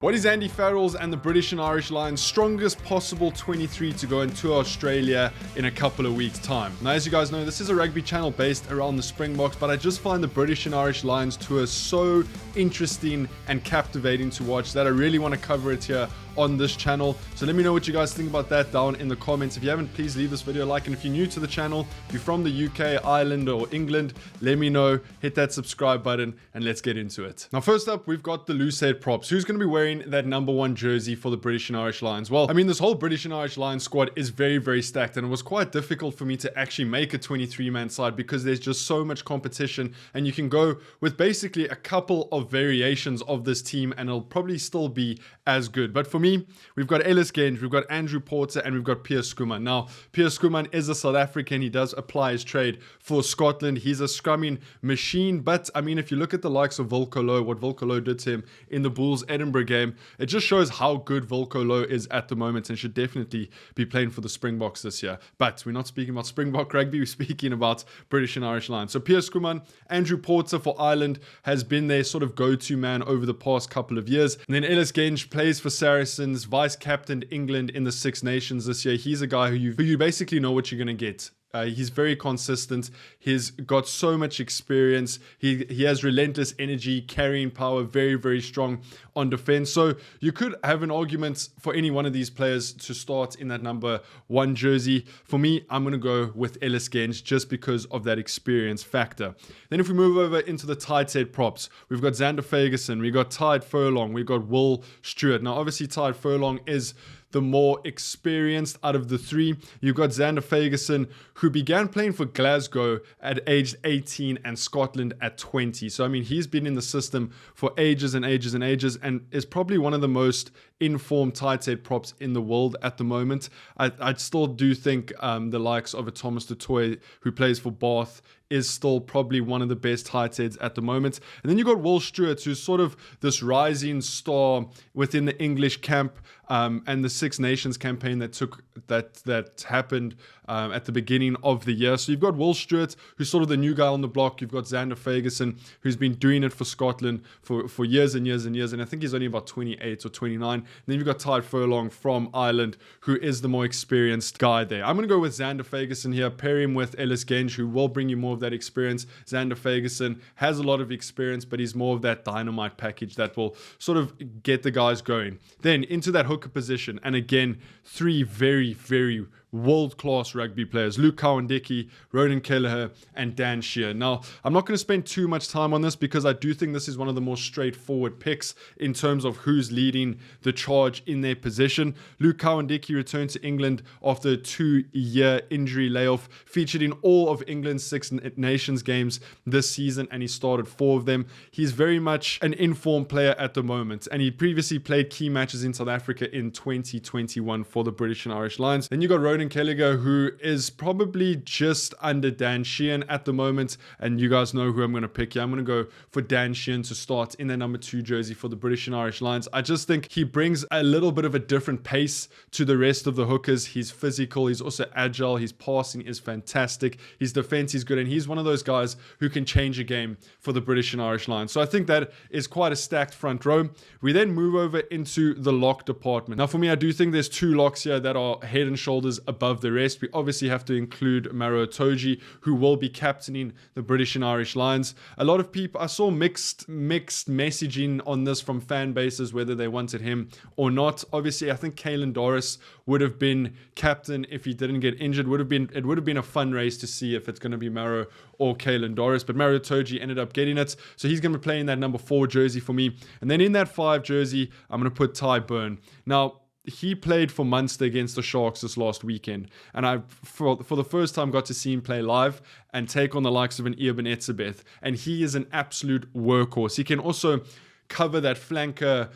What is Andy Farrell's and the British and Irish Lions' strongest possible 23 to go and tour Australia in a couple of weeks' time? Now, as you guys know, this is a rugby channel based around the Springboks, but I just find the British and Irish Lions tour so interesting and captivating to watch that I really want to cover it here on this channel. So let me know what you guys think about that down in the comments. If you haven't, please leave this video a like, and if you're new to the channel, if you're from the UK, Ireland or England, let me know, hit that subscribe button and let's get into it. Now, first up, we've got the loose head props. Who's going to be wearing that number 1 jersey for the British and Irish Lions? Well, I mean, this whole British and Irish Lions squad is very, very stacked, and it was quite difficult for me to actually make a 23-man side because there's just so much competition, and you can go with basically a couple of variations of this team and it'll probably still be as good. But for me, we've got Ellis Genge, we've got Andrew Porter, and we've got Piers Schoeman. Now, Piers Schoeman is a South African. He does apply his trade for Scotland. He's a scrumming machine, but I mean, if you look at the likes of Volkolo, what Volkolo did to him in the Bulls Edinburgh game, it just shows how good Volkolo is at the moment and should definitely be playing for the Springboks this year. But we're not speaking about Springbok rugby, we're speaking about British and Irish Lions. So Piers Schoeman, Andrew Porter for Ireland has been their sort of go-to man over the past couple of years. And then Ellis Genge plays for Saracens, vice-captained England in the Six Nations this year. He's a guy who you basically know what you're going to get. He's very consistent. He's got so much experience. He has relentless energy, carrying power, very, very strong on defense. So you could have an argument for any one of these players to start in that number 1 jersey. For me, I'm going to go with Ellis Genge just because of that experience factor. Then if we move over into the tight head props, we've got Xander Ferguson, we've got Tide Furlong, we've got Will Stewart. Now, obviously, Tide Furlong is the more experienced out of the 3. You've got Xander Ferguson, who began playing for Glasgow at age 18 and Scotland at 20. So, I mean, he's been in the system for ages and ages and ages and is probably one of the most informed tight head props in the world at the moment. I still do think the likes of a Thomas du Toit, who plays for Bath, is still probably one of the best tight heads at the moment. And then you got Will Stewart, who's sort of this rising star within the English camp and the Six Nations campaign that happened at the beginning of the year. So you've got Will Stewart, who's sort of the new guy on the block. You've got Xander Ferguson, who's been doing it for Scotland for years and years and years. And I think he's only about 28 or 29. And then you've got Tide Furlong from Ireland, who is the more experienced guy there. I'm going to go with Xander Ferguson here, pair him with Ellis Genge, who will bring you more of that experience. Xander Ferguson has a lot of experience, but he's more of that dynamite package that will sort of get the guys going. Then into that hooker position, and again, 3 very, very world-class rugby players: Luke Cowan-Dickie, Ronan Kelleher, and Dan Shear. Now, I'm not going to spend too much time on this because I do think this is one of the more straightforward picks in terms of who's leading the charge in their position. Luke Cowan-Dickie returned to England after a 2-year injury layoff, featured in all of England's Six Nations games this season, and he started 4 of them. He's very much an informed player at the moment, and he previously played key matches in South Africa in 2021 for the British and Irish Lions. Then you got Ronan Kelleher, who is probably just under Dan Sheehan at the moment, and you guys know who I'm going to pick here. I'm going to go for Dan Sheehan to start in their number 2 jersey for the British and Irish Lions. I just think he brings a little bit of a different pace to the rest of the hookers. He's physical, he's also agile, his passing is fantastic, his defense is good, and he's one of those guys who can change a game for the British and Irish Lions. So I think that is quite a stacked front row. We then move over into the lock department. Now, for me, I do think there's 2 locks here that are head and shoulders above the rest. We obviously have to include Maro Itoje, who will be captaining the British and Irish Lions. A lot of people, I saw mixed messaging on this from fan bases, whether they wanted him or not. Obviously, I think Caelan Doris would have been captain if he didn't get injured. It would have been a fun race to see if it's going to be Maro or Caelan Doris, but Maro Itoje ended up getting it. So he's going to be playing that number 4 jersey for me. And then in that 5 jersey, I'm going to put Ty Byrne. Now, he played for Munster against the Sharks this last weekend, and I, for the first time, got to see him play live and take on the likes of an Eben Etzebeth, and he is an absolute workhorse. He can also cover that flanker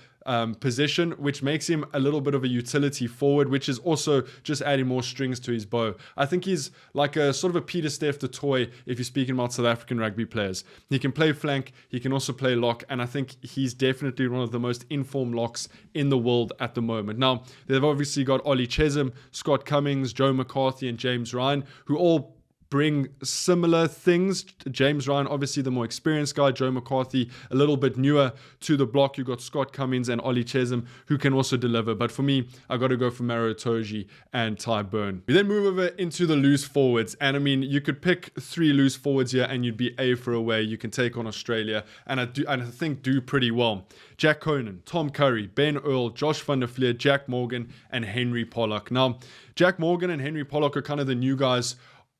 position, which makes him a little bit of a utility forward, which is also just adding more strings to his bow. I think he's like a sort of a Peter Steph du Toit if you're speaking about South African rugby players. He can play flank, he can also play lock, and I think he's definitely one of the most informed locks in the world at the moment. Now, they've obviously got Ollie Chesham, Scott Cummings, Joe McCarthy, and James Ryan, who all bring similar things. James Ryan, obviously the more experienced guy. Joe McCarthy, a little bit newer to the block. You've got Scott Cummings and Ollie Chesham, who can also deliver. But for me, I got to go for Maro Itoje and Ty Byrne. We then move over into the loose forwards. And I mean, you could pick 3 loose forwards here and you'd be A for away. You can take on Australia and I think do pretty well. Jack Conan, Tom Curry, Ben Earl, Josh van der Flier, Jack Morgan, and Henry Pollock. Now, Jack Morgan and Henry Pollock are kind of the new guys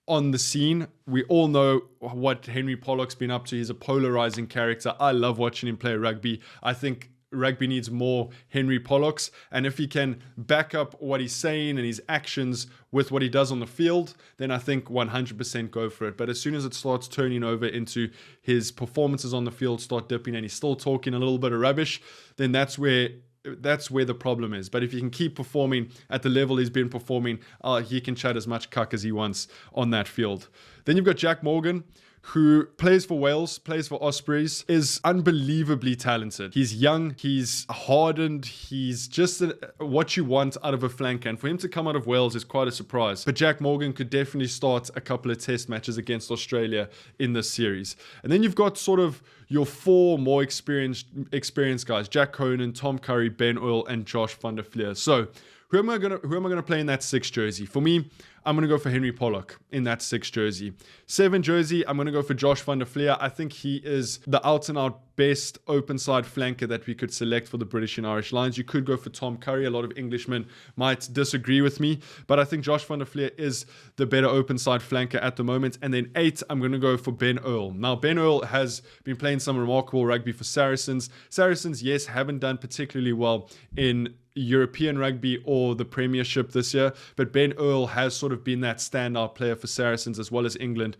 on the scene. We all know what Henry Pollock's been up to. He's a polarizing character. I love watching him play rugby. I think rugby needs more Henry Pollocks, and if he can back up what he's saying and his actions with what he does on the field, then I think 100% go for it. But as soon as it starts turning over into his performances on the field start dipping and he's still talking a little bit of rubbish, then that's where the problem is. But if he can keep performing at the level he's been performing, he can chat as much cuck as he wants on that field. Then you've got Jack Morgan, who plays for Wales, plays for Ospreys, is unbelievably talented. He's young, he's hardened, he's just what you want out of a flanker. And for him to come out of Wales is quite a surprise. But Jack Morgan could definitely start a couple of test matches against Australia in this series. And then you've got sort of your 4 more experienced guys: Jack Conan, Tom Curry, Ben Earl, and Josh van der Flier. So who am I gonna play in that 6 jersey? For me, I'm going to go for Henry Pollock in that 6 jersey. 7 jersey, I'm going to go for Josh van der Flier. I think he is the out-and-out best open side flanker that we could select for the British and Irish Lions. You could go for Tom Curry. A lot of Englishmen might disagree with me, but I think Josh van der Flier is the better open side flanker at the moment. And then 8, I'm going to go for Ben Earl. Now, Ben Earl has been playing some remarkable rugby for Saracens. Saracens, yes, haven't done particularly well in European rugby or the Premiership this year, but Ben Earl has sort of been that standout player for Saracens as well as England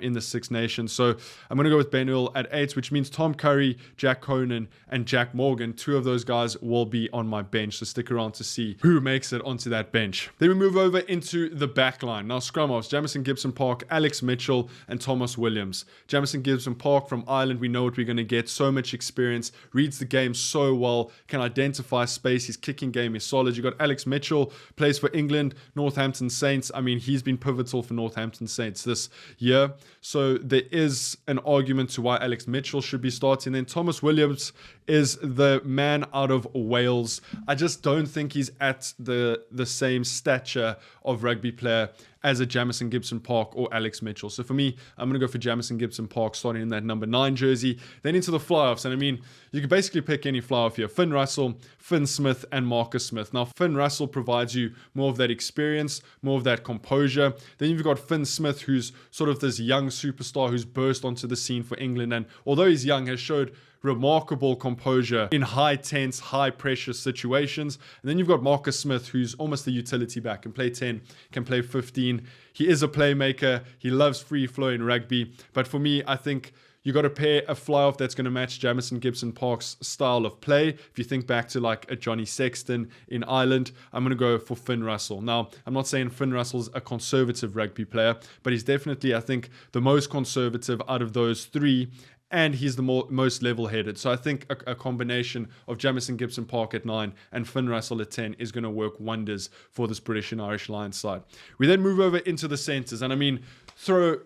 in the Six Nations. So I'm going to go with Ben Earl at 8, which means Tom Curry, Jack Conan, and Jack Morgan. 2 of those guys will be on my bench, so stick around to see who makes it onto that bench. Then we move over into the back line. Now, scrum halves: Jamison Gibson Park, Alex Mitchell, and Thomas Williams. Jamison Gibson Park from Ireland, we know what we're going to get. So much experience, reads the game so well, can identify space. His kicking game is solid. You got Alex Mitchell, plays for England, Northampton Saints. I mean, he's been pivotal for Northampton Saints this year. So there is an argument to why Alex Mitchell should be starting. Then Thomas Williams is the man out of Wales. I just don't think he's at the same stature of rugby player as a Jamison Gibson Park or Alex Mitchell. So for me, I'm going to go for Jamison Gibson Park starting in that number 9 jersey. Then into the fly-offs. And I mean, you can basically pick any fly-off here. Finn Russell, Finn Smith, and Marcus Smith. Now, Finn Russell provides you more of that experience, more of that composure. Then you've got Finn Smith, who's sort of this young superstar who's burst onto the scene for England. And although he's young, has showed remarkable composure in high tense, high pressure situations. And then you've got Marcus Smith, who's almost the utility back, can play 10, can play 15. He is a playmaker. He loves free flowing rugby. But for me, I think you got to pair a fly-off that's going to match Jamison Gibson Park's style of play. If you think back to like a Johnny Sexton in Ireland, I'm going to go for Finn Russell. Now, I'm not saying Finn Russell's a conservative rugby player, but he's definitely, I think, the most conservative out of those 3. And he's the most level-headed. So I think a combination of Jamison Gibson Park at 9 and Finn Russell at 10 is going to work wonders for this British and Irish Lions side. We then move over into the centres. And I mean, throw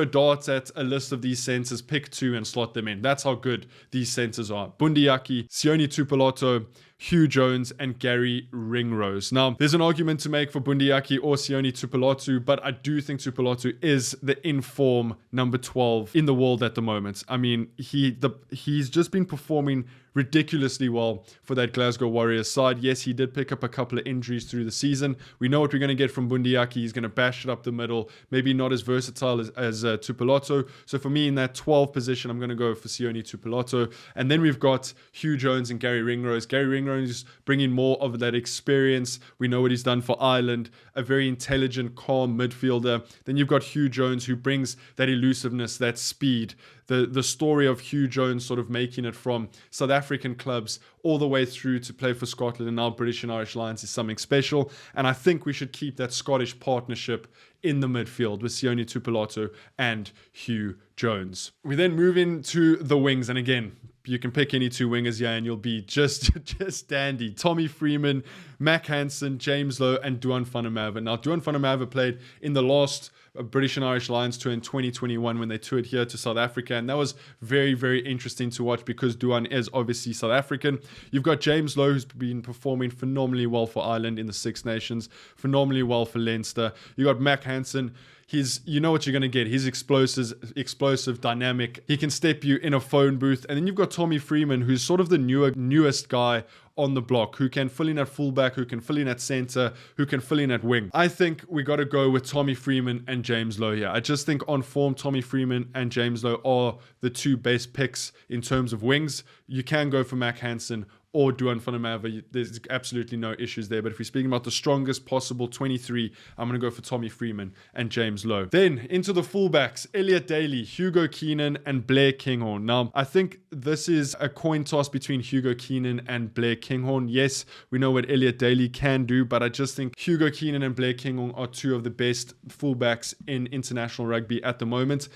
a dart at a list of these centres, pick 2 and slot them in. That's how good these centres are. Bundiaki, Sione Tuipulotu, Hugh Jones, and Gary Ringrose. Now, there's an argument to make for Bundiaki or Sione Tuipulotu, but I do think Tuipulotu is the in-form number 12 in the world at the moment. I mean, he's just been performing ridiculously well for that Glasgow Warriors side. Yes, he did pick up a couple of injuries through the season. We know what we're going to get from Bundiaki. He's going to bash it up the middle, maybe not as versatile as Tuipulotu. So for me, in that 12 position, I'm going to go for Sione Tuipulotu. And then we've got Hugh Jones and Gary Ringrose. Gary Ringrose bringing more of that experience. We know what he's done for Ireland, a very intelligent, calm midfielder. Then you've got Hugh Jones, who brings that elusiveness, that speed. The story of Hugh Jones sort of making it from South African clubs all the way through to play for Scotland and now British and Irish Lions is something special. And I think we should keep that Scottish partnership in the midfield with Sione Tuipulotu and Hugh Jones. We then move into the wings. And again, You can pick any two wingers here and you'll be just dandy. Tommy Freeman, Mac Hansen, James Lowe, and Duan van der Merwe. Now, Duan van der Merwe played in the last British and Irish Lions tour in 2021 when they toured here to South Africa, and that was very, very interesting to watch because Duan is obviously South African. You've got James Lowe, who's been performing phenomenally well for Ireland in the Six Nations, phenomenally well for Leinster. You got Mac Hansen. You know what you're going to get. He's explosive, dynamic. He can step you in a phone booth. And then you've got Tommy Freeman, who's sort of the newest guy on the block, who can fill in at fullback, who can fill in at center, who can fill in at wing. I think we got to go with Tommy Freeman and James Lowe here. I just think on form, Tommy Freeman and James Lowe are the two best picks in terms of wings. You can go for Mac Hansen or Duan van der Merwe. There's absolutely no issues there. But if we're speaking about the strongest possible 23, I'm going to go for Tommy Freeman and James Lowe. Then into the fullbacks, Elliot Daly, Hugo Keenan, and Blair Kinghorn. Now, I think this is a coin toss between Hugo Keenan and Blair Kinghorn. Yes, we know what Elliot Daly can do, but I just think Hugo Keenan and Blair Kinghorn are two of the best fullbacks in international rugby at the moment.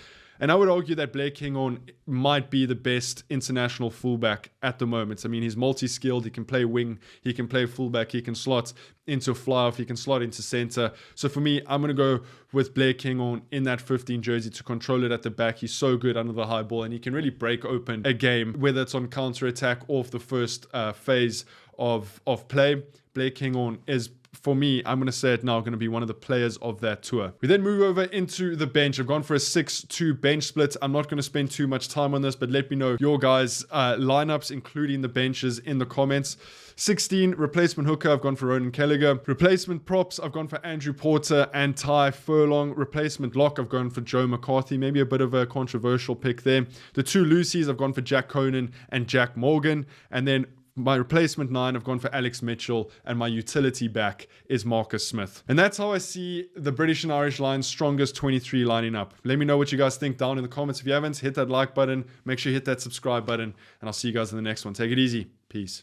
And I would argue that Blair Kinghorn might be the best international fullback at the moment. I mean, he's multi-skilled. He can play wing. He can play fullback. He can slot into fly-off. He can slot into center. So for me, I'm going to go with Blair Kinghorn in that 15 jersey to control it at the back. He's so good under the high ball, and he can really break open a game, whether it's on counter-attack or the first phase of play. Blair Kinghorn is, for me, I'm going to say it now, going to be one of the players of that tour. We then move over into the bench. I've gone for a 6-2 bench split. I'm not going to spend too much time on this, but let me know your guys' lineups, including the benches, in the comments. 16, replacement hooker, I've gone for Ronan Gallagher. Replacement props, I've gone for Andrew Porter and Ty Furlong. Replacement lock, I've gone for Joe McCarthy. Maybe a bit of a controversial pick there. The two loosies, I've gone for Jack Conan and Jack Morgan. And then my replacement 9, I've gone for Alex Mitchell, and my utility back is Marcus Smith. And that's how I see the British and Irish Lions strongest 23 lining up. Let me know what you guys think down in the comments. If you haven't, hit that like button, make sure you hit that subscribe button, and I'll see you guys in the next one. Take it easy. Peace.